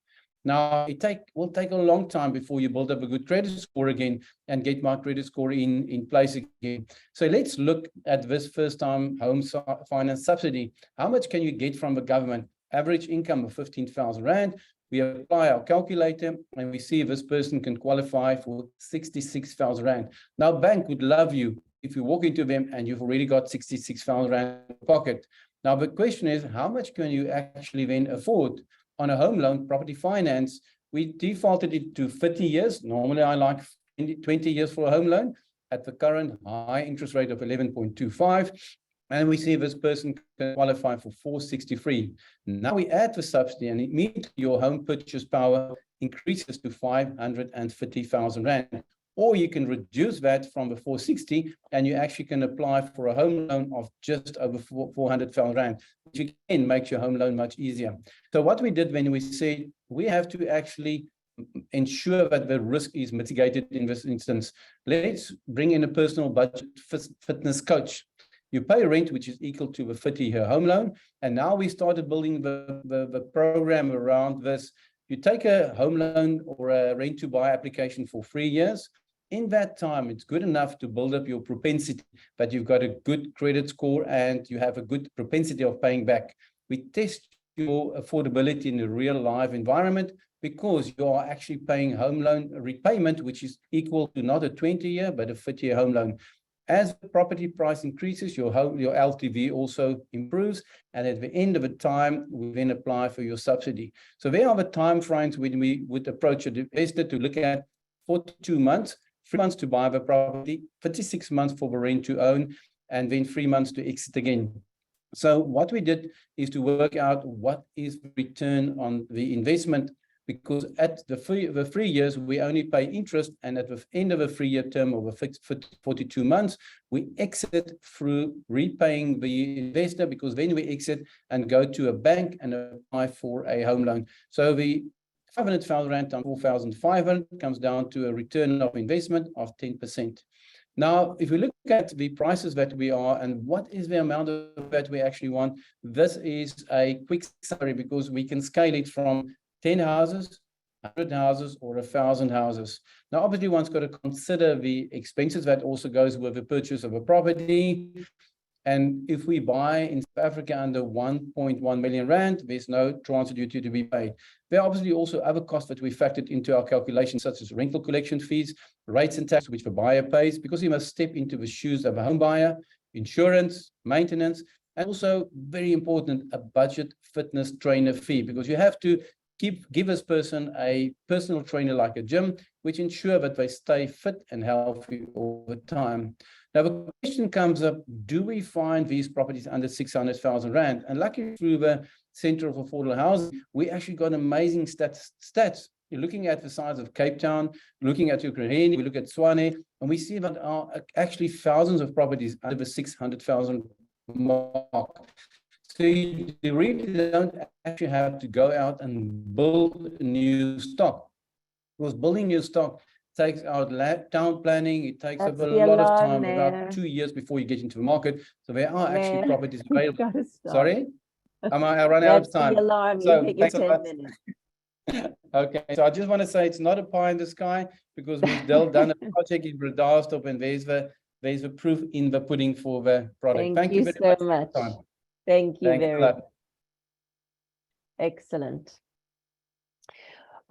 Now, will take a long time before you build up a good credit score again and get my credit score in place again. So let's look at this first-time home finance subsidy. How much can you get from the government? Average income of 15,000 Rand. We apply our calculator and we see if this person can qualify for 66,000 Rand. Now, bank would love you if you walk into them and you've already got 66,000 Rand in your pocket. Now, the question is, how much can you actually then afford? On a home loan, property finance, we defaulted it to 30 years. Normally, I like 20 years for a home loan at the current high interest rate of 11.25. And we see this person can qualify for 463. Now we add the subsidy and immediately your home purchase power increases to 550,000 Rand. Or you can reduce that from the 460 and you actually can apply for a home loan of just over 400,000 Rand, which again makes your home loan much easier. So what we did when we said we have to actually ensure that the risk is mitigated in this instance, let's bring in a personal budget fitness coach. You pay rent, which is equal to the 30-year home loan. And now we started building the program around this. You take a home loan or a rent to buy application for 3 years. In that time, it's good enough to build up your propensity that you've got a good credit score and you have a good propensity of paying back. We test your affordability in a real live environment because you are actually paying home loan repayment, which is equal to not a 20-year, but a 30-year home loan. As the property price increases, your LTV also improves. And at the end of the time, we then apply for your subsidy. So there are the time frames when we would approach an investor to look at 42 months, 3 months to buy the property, 36 months for the rent to own, and then 3 months to exit again. So what we did is to work out what is the return on the investment, because at the 3 years, we only pay interest, and at the end of a 3-year term of a fixed 42 months, we exit through repaying the investor, because then we exit and go to a bank and apply for a home loan. So the 500,000 Rand times 4,500 comes down to a return of investment of 10%. Now, if we look at the prices that we are and what is the amount of that we actually want, this is a quick summary because we can scale it from 10 houses, 100 houses, or 1,000 houses. Now, obviously, one's got to consider the expenses that also goes with the purchase of a property. And if we buy in South Africa under 1.1 million Rand, there's no transfer duty to be paid. There are obviously also other costs that we factored into our calculations, such as rental collection fees, rates and tax, which the buyer pays, because you must step into the shoes of a home buyer, insurance, maintenance, and also, very important, a budget fitness trainer fee, because you have to give this person a personal trainer like a gym, which ensure that they stay fit and healthy over time. Now, the question comes up, do we find these properties under 600,000 Rand? And luckily, through the Center of Affordable Housing, we actually got amazing stats. You're looking at the size of Cape Town, looking at Ukraine, we look at Swane, and we see that there are actually thousands of properties under the 600,000 mark. So you really don't actually have to go out and build new stock, because building new stock takes out town planning. It takes up a lot of time, about 2 years before you get into the market. So there are actually properties available. Sorry, am I running out of time? The alarm. So you take your 10 minutes. Okay, so I just want to say it's not a pie in the sky, because we've done a project in Bredasdorp, and there's the proof in the pudding for the product. Thank you very so much. Thank you very much. Excellent.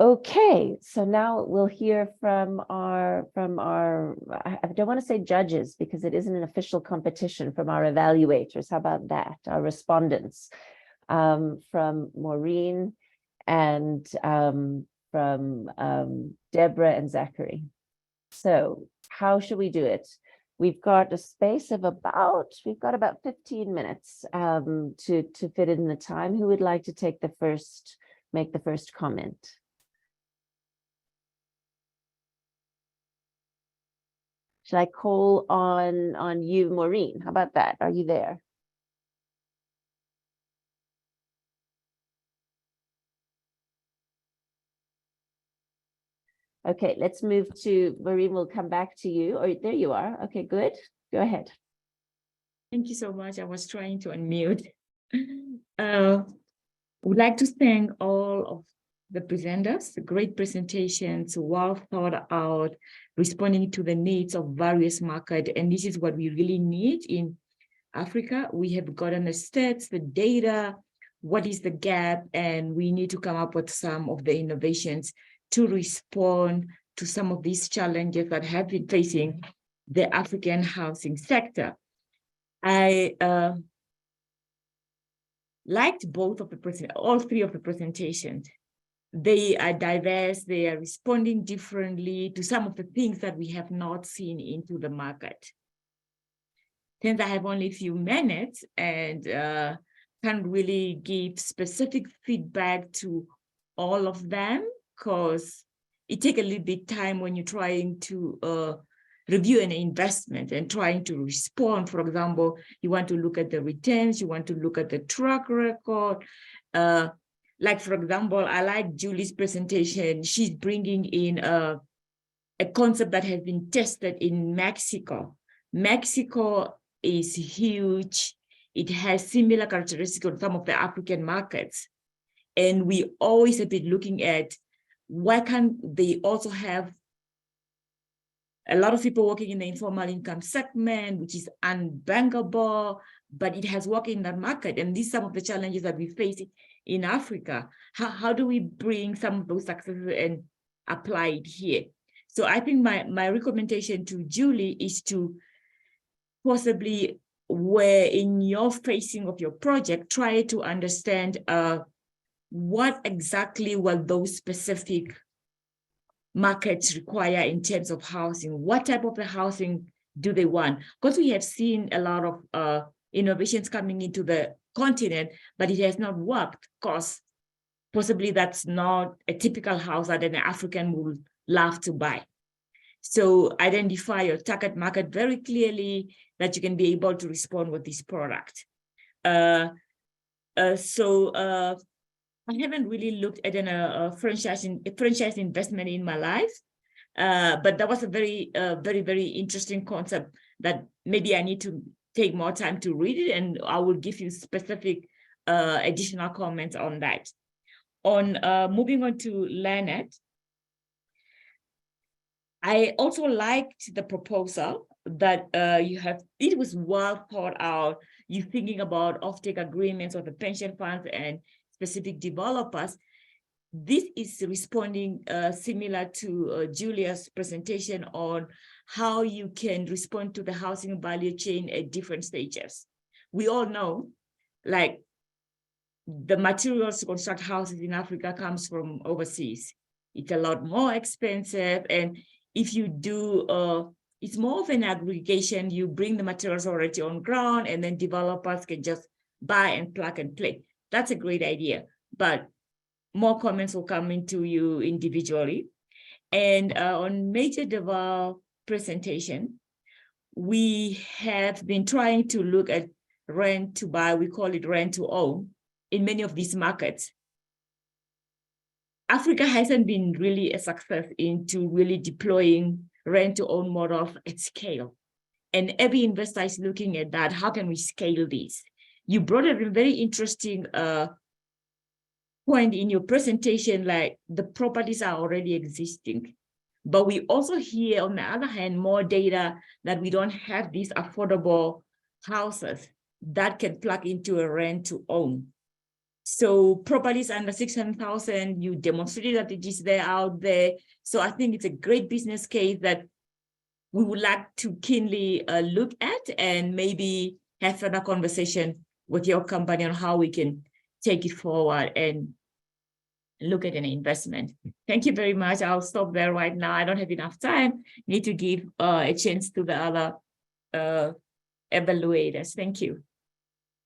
Okay, so now we'll hear from our, I don't want to say judges because it isn't an official competition, from our evaluators. How about that? Our respondents, from Maureen and from Debra and Zachary. So how should we do it? We've got a space of about 15 minutes to fit in the time. Who would like to make the first comment? Should I call on you, Maureen? How about that? Are you there? Okay, let's move to Maureen. We'll come back to you. Oh, there you are. Okay, good. Go ahead. Thank you so much. I was trying to unmute. Would like to thank all of the presenters, great presentations, well thought out, responding to the needs of various markets. And this is what we really need in Africa. We have gotten the stats, the data, what is the gap, and we need to come up with some of the innovations to respond to some of these challenges that have been facing the African housing sector. I liked all three of the presentations. They are diverse, they are responding differently to some of the things that we have not seen into the market. Since I have only a few minutes and can't really give specific feedback to all of them, because it takes a little bit time when you're trying to review an investment and trying to respond. For example, you want to look at the returns, you want to look at the track record. Like, for example, I like Julie's presentation. She's bringing in a concept that has been tested in Mexico. Mexico is huge. It has similar characteristics of some of the African markets. And we always have been looking at why can't they also have a lot of people working in the informal income segment, which is unbankable, but it has worked in that market. And these are some of the challenges that we face in Africa. How do we bring some of those successes and apply it here? So I think my recommendation to Julie is to possibly, where in your facing of your project, try to understand what exactly will those specific markets require in terms of housing. What type of the housing do they want? Because we have seen a lot of innovations coming into the continent, but it has not worked because possibly that's not a typical house that an African would love to buy. So identify your target market very clearly that you can be able to respond with this product. I haven't really looked at a franchise investment in my life, but that was a very, very interesting concept that maybe I need to take more time to read it, and I will give you specific additional comments on that. Moving on to Leonard, I also liked the proposal that you have. It was well thought out. You're thinking about offtake agreements with the pension funds and specific developers. This is responding similar to Julia's presentation on how you can respond to the housing value chain at different stages. We all know, like, the materials to construct houses in Africa comes from overseas. It's a lot more expensive, and if you do, it's more of an aggregation. You bring the materials already on ground, and then developers can just buy and plug and play. That's a great idea, but more comments will come into you individually. And on Meyer de Waal presentation, we have been trying to look at rent to buy, we call it rent to own, in many of these markets. Africa hasn't been really a success into really deploying rent to own model at scale. And every investor is looking at that. How can we scale this? You brought a very interesting point in your presentation, like the properties are already existing. But we also hear, on the other hand, more data that we don't have these affordable houses that can plug into a rent to own. So properties under 600,000, you demonstrated that it is there out there. So I think it's a great business case that we would like to keenly look at, and maybe have further conversation with your company on how we can take it forward and look at an investment. Thank you very much. I'll stop there right now. I don't have enough time. Need to give a chance to the other evaluators. Thank you.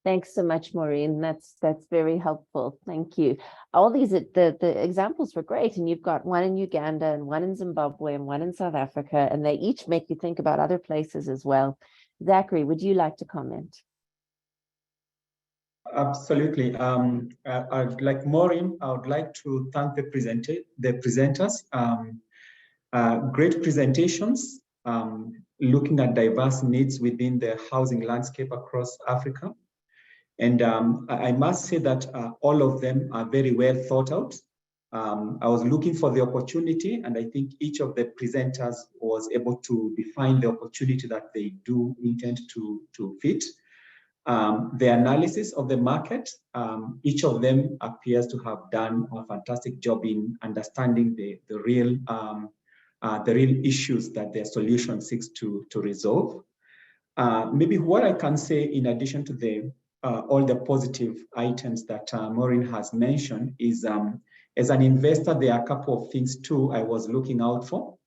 Thanks so much, Maureen. That's very helpful. Thank you. All these, the examples were great, and you've got one in Uganda and one in Zimbabwe and one in South Africa, and they each make you think about other places as well. Zachary, would you like to comment? Absolutely. I'd like Maureen, I would like to thank the presenters. Great presentations, looking at diverse needs within the housing landscape across Africa. And I must say that all of them are very well thought out. I was looking for the opportunity, and I think each of the presenters was able to define the opportunity that they do intend to fit. The analysis of the market, each of them appears to have done a fantastic job in understanding the real issues that their solution seeks to resolve. Maybe what I can say in addition to the all the positive items that Maureen has mentioned is, as an investor, there are a couple of things too I was looking out for.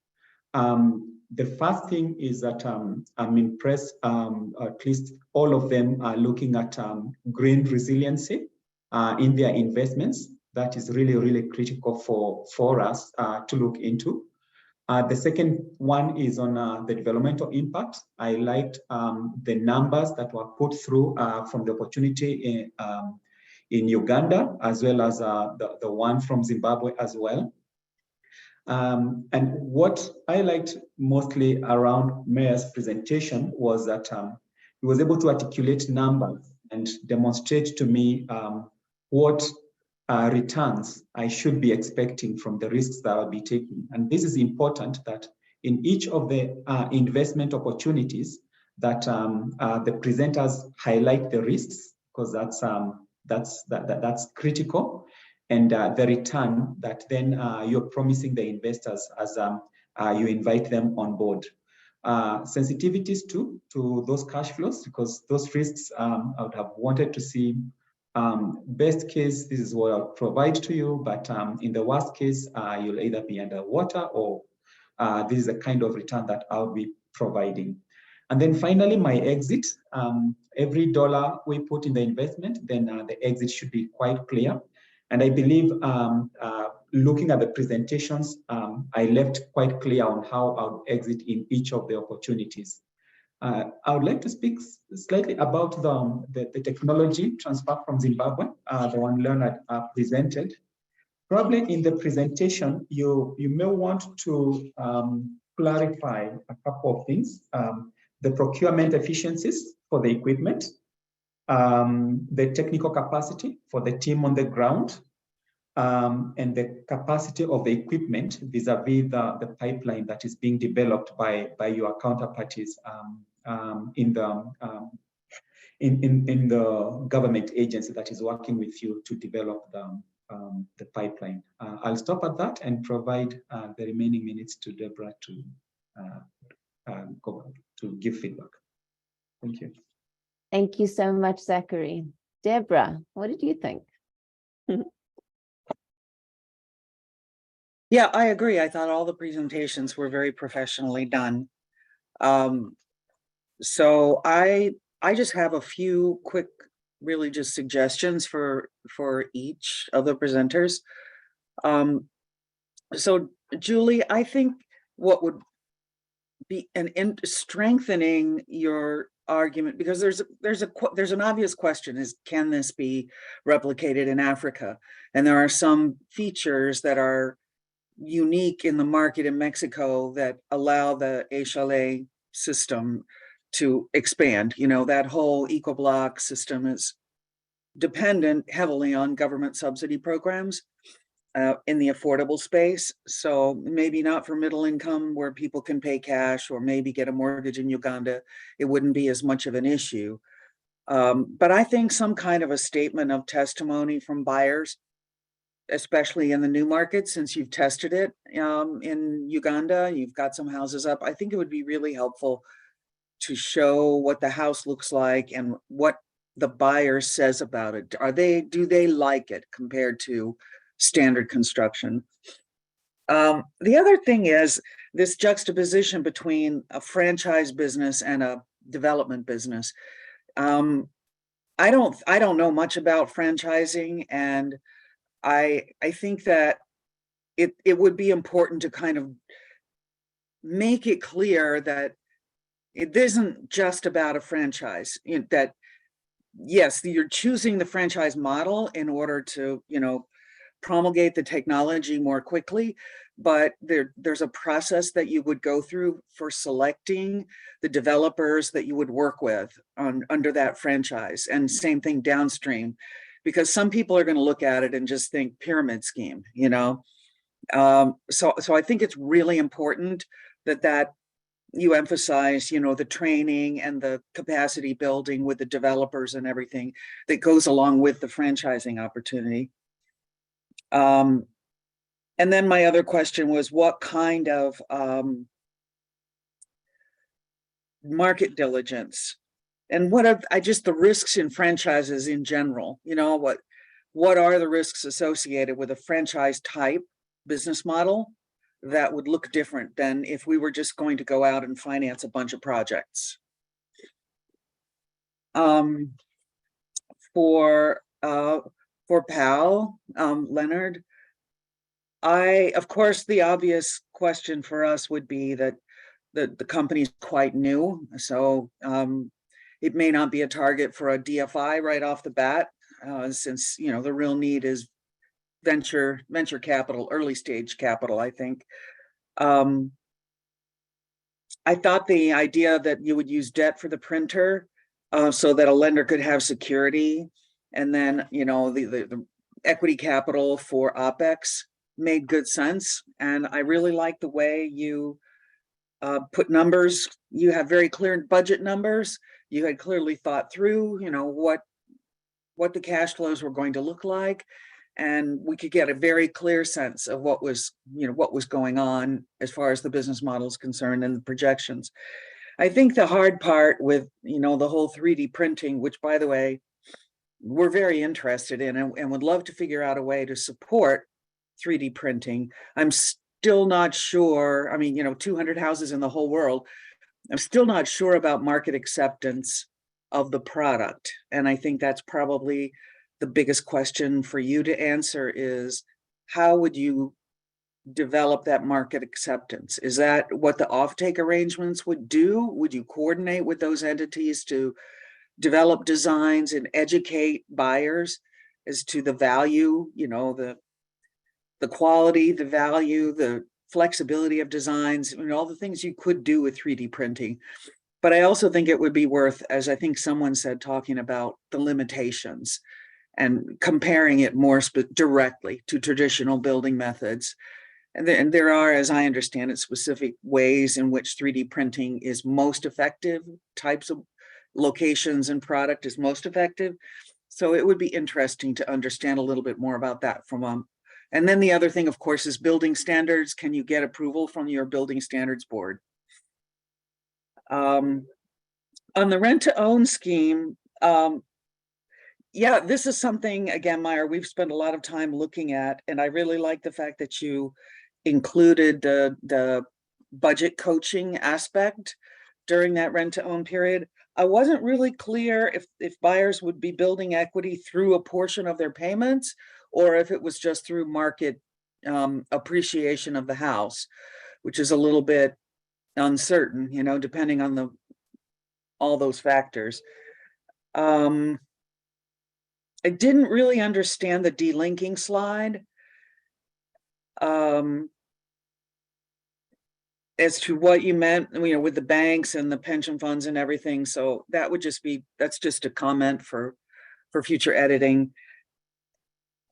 The first thing is that I'm impressed, at least all of them are looking at green resiliency in their investments. That is really, really critical for us to look into. The second one is on the developmental impact. I liked the numbers that were put through from the opportunity in Uganda, as well as the one from Zimbabwe as well. And what I liked mostly around Meyer's presentation was that he was able to articulate numbers and demonstrate to me what returns I should be expecting from the risks that I'll be taking. And this is important, that in each of the investment opportunities that the presenters highlight the risks, because that's critical, and the return that then you're promising the investors as you invite them on board. Sensitivities to those cash flows, because those risks I would have wanted to see. Best case, this is what I'll provide to you, but in the worst case, you'll either be underwater or this is the kind of return that I'll be providing. And then finally, my exit. Every dollar we put in the investment, then the exit should be quite clear. And I believe looking at the presentations, I left quite clear on how I'll exit in each of the opportunities. I would like to speak slightly about the technology transfer from Zimbabwe, the one Leonard presented. Probably in the presentation, you may want to clarify a couple of things. The procurement efficiencies for the equipment, the technical capacity for the team on the ground, and the capacity of the equipment vis-a-vis the pipeline that is being developed by your counterparties in the government agency that is working with you to develop the pipeline. I'll stop at that and provide the remaining minutes to Debra to give feedback. Thank you. Thank you so much, Zachary. Debra, what did you think? Yeah, I agree. I thought all the presentations were very professionally done. So I just have a few quick, really just suggestions for each of the presenters. So Julie, I think what would be strengthening your argument, because there's an obvious question, is can this be replicated in Africa? And there are some features that are unique in the market in Mexico that allow the ECHALE system to expand. You know, that whole eco-block system is dependent heavily on government subsidy programs in the affordable space. So maybe not for middle income where people can pay cash or maybe get a mortgage in Uganda, it wouldn't be as much of an issue. But I think some kind of a statement of testimony from buyers, especially in the new market, since you've tested it in Uganda, you've got some houses up. I think it would be really helpful to show what the house looks like and what the buyer says about it. Do they like it compared to standard construction? The other thing is this juxtaposition between a franchise business and a development business. I don't know much about franchising, and I think that it would be important to kind of make it clear that it isn't just about a franchise, that yes, you're choosing the franchise model in order to, promulgate the technology more quickly, but there's a process that you would go through for selecting the developers that you would work with under that franchise, and same thing downstream. because some people are going to look at it and just think pyramid scheme, you know. So I think it's really important that you emphasize, you know, the training and the capacity building with the developers and everything that goes along with the franchising opportunity. And then my other question was, what kind of market diligence, and what are just the risks in franchises in general? You know, what are the risks associated with a franchise type business model that would look different than if we were just going to go out and finance a bunch of projects? For Pal, Leonard, of course, the obvious question for us would be that the company's quite new, so it may not be a target for a DFI right off the bat, since, you know, the real need is venture capital, early stage capital, I think. I thought the idea that you would use debt for the printer, so that a lender could have security, and then, you know, the equity capital for OpEx made good sense. And I really like the way you put numbers. You have very clear budget numbers. You had clearly thought through, you know, what the cash flows were going to look like. And we could get a very clear sense of what was, you know, what was going on as far as the business model is concerned and the projections. I think the hard part with, you know, the whole 3D printing, which, by the way, we're very interested in and would love to figure out a way to support 3D printing. I'm still not sure. I mean, you know, 200 houses in the whole world. I'm still not sure about market acceptance of the product. And I think that's probably the biggest question for you to answer is, how would you develop that market acceptance? Is that what the offtake arrangements would do? Would you coordinate with those entities to develop designs and educate buyers as to the value, you know, the quality, the value, the flexibility of designs, and all the things you could do with 3D printing? But I also think it would be worth, as I think someone said, talking about the limitations and comparing it more directly to traditional building methods. And there are, as I understand it, specific ways in which 3D printing is most effective, types of locations and product is most effective. So it would be interesting to understand a little bit more about that from and then the other thing, of course, is building standards. Can you get approval from your building standards board? On the rent to own scheme, yeah, this is something, again, Meyer, we've spent a lot of time looking at, and I really like the fact that you included the budget coaching aspect during that rent to own period. I wasn't really clear if buyers would be building equity through a portion of their payments, or if it was just through market appreciation of the house, which is a little bit uncertain, you know, depending on all those factors. I didn't really understand the delinking slide as to what you meant, you know, with the banks and the pension funds and everything. So that would just be, that's just a comment for future editing.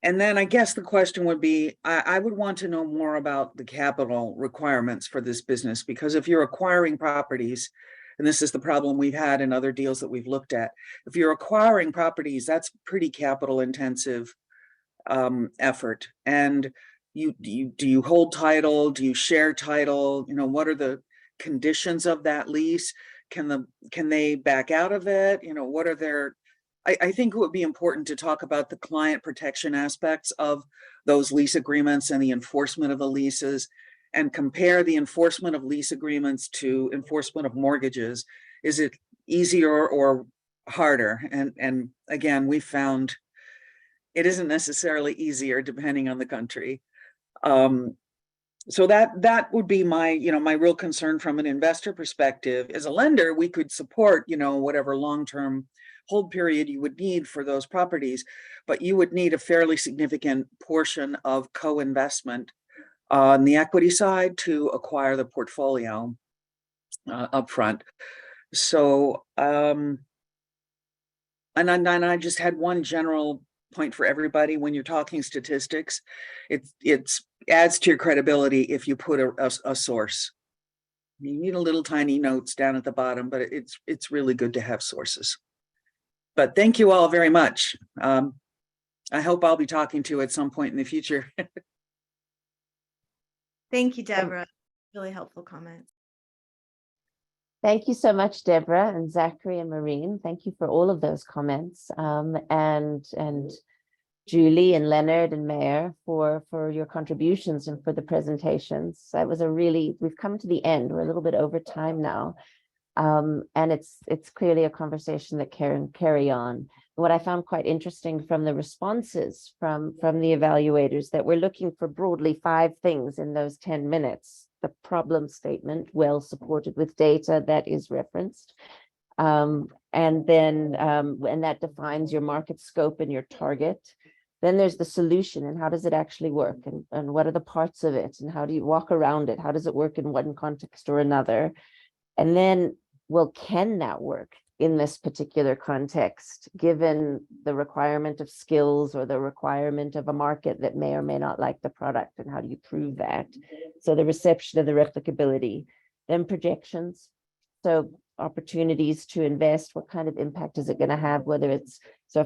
And then I guess the question would be, I would want to know more about the capital requirements for this business, because if you're acquiring properties, and this is the problem we've had in other deals that we've looked at, if you're acquiring properties, that's pretty capital intensive effort. And do you hold title? Do you share title? You know, what are the conditions of that lease? Can they back out of it? You know, what are their, I think it would be important to talk about the client protection aspects of those lease agreements and the enforcement of the leases, and compare the enforcement of lease agreements to enforcement of mortgages. Is it easier or harder? And again, we found it isn't necessarily easier depending on the country. So that would be my, you know, my real concern from an investor perspective. As a lender, we could support, you know, whatever long-term hold period you would need for those properties, but you would need a fairly significant portion of co-investment on the equity side to acquire the portfolio upfront. So, and I just had one general point for everybody when you're talking statistics. It's adds to your credibility if you put a source. You need a little tiny notes down at the bottom, but it's really good to have sources. But thank you all very much. I hope I'll be talking to you at some point in the future. Thank you, Deborah. Really helpful comments. Thank you so much, Deborah and Zachary and Maureen. Thank you for all of those comments. And Julie and Leonard and Meyer for your contributions and for the presentations. That was we've come to the end. We're a little bit over time now. And it's clearly a conversation that can carry on. What I found quite interesting from the responses from the evaluators, that we're looking for broadly 5 things in those 10 minutes. The problem statement, well supported with data that is referenced. And that defines your market scope and your target. Then there's the solution, and how does it actually work, and what are the parts of it, and how do you walk around it? How does it work in one context or another? And then, well, can that work in this particular context, given the requirement of skills or the requirement of a market that may or may not like the product, and how do you prove that? So the reception of the replicability, then projections. So opportunities to invest, what kind of impact is it going to have, whether it's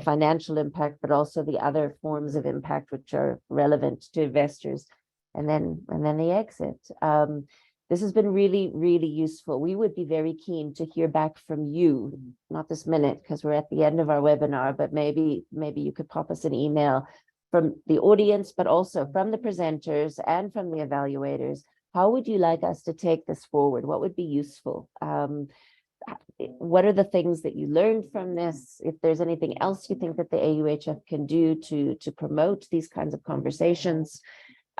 financial impact, but also the other forms of impact which are relevant to investors, and then the exit. This has been really, really useful. We would be very keen to hear back from you, not this minute because we're at the end of our webinar, but maybe you could pop us an email from the audience, but also from the presenters and from the evaluators. How would you like us to take this forward? What would be useful? What are the things that you learned from this? If there's anything else you think that the AUHF can do to promote these kinds of conversations,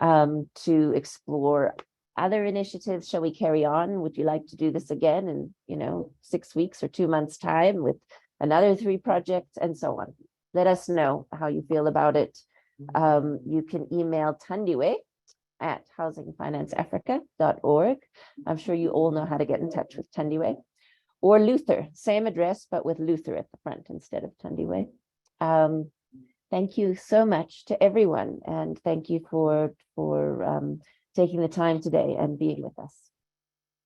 to explore other initiatives. Shall we carry on? Would you like to do this again in 6 weeks or 2 months' time with another 3 projects and so on? Let us know how you feel about it. You can email Tandiwe at housingfinanceafrica.org. I'm sure you all know how to get in touch with Tandiwe. Or Luther, same address, but with Luther at the front instead of Tandiwe. Thank you so much to everyone, and thank you for taking the time today and being with us.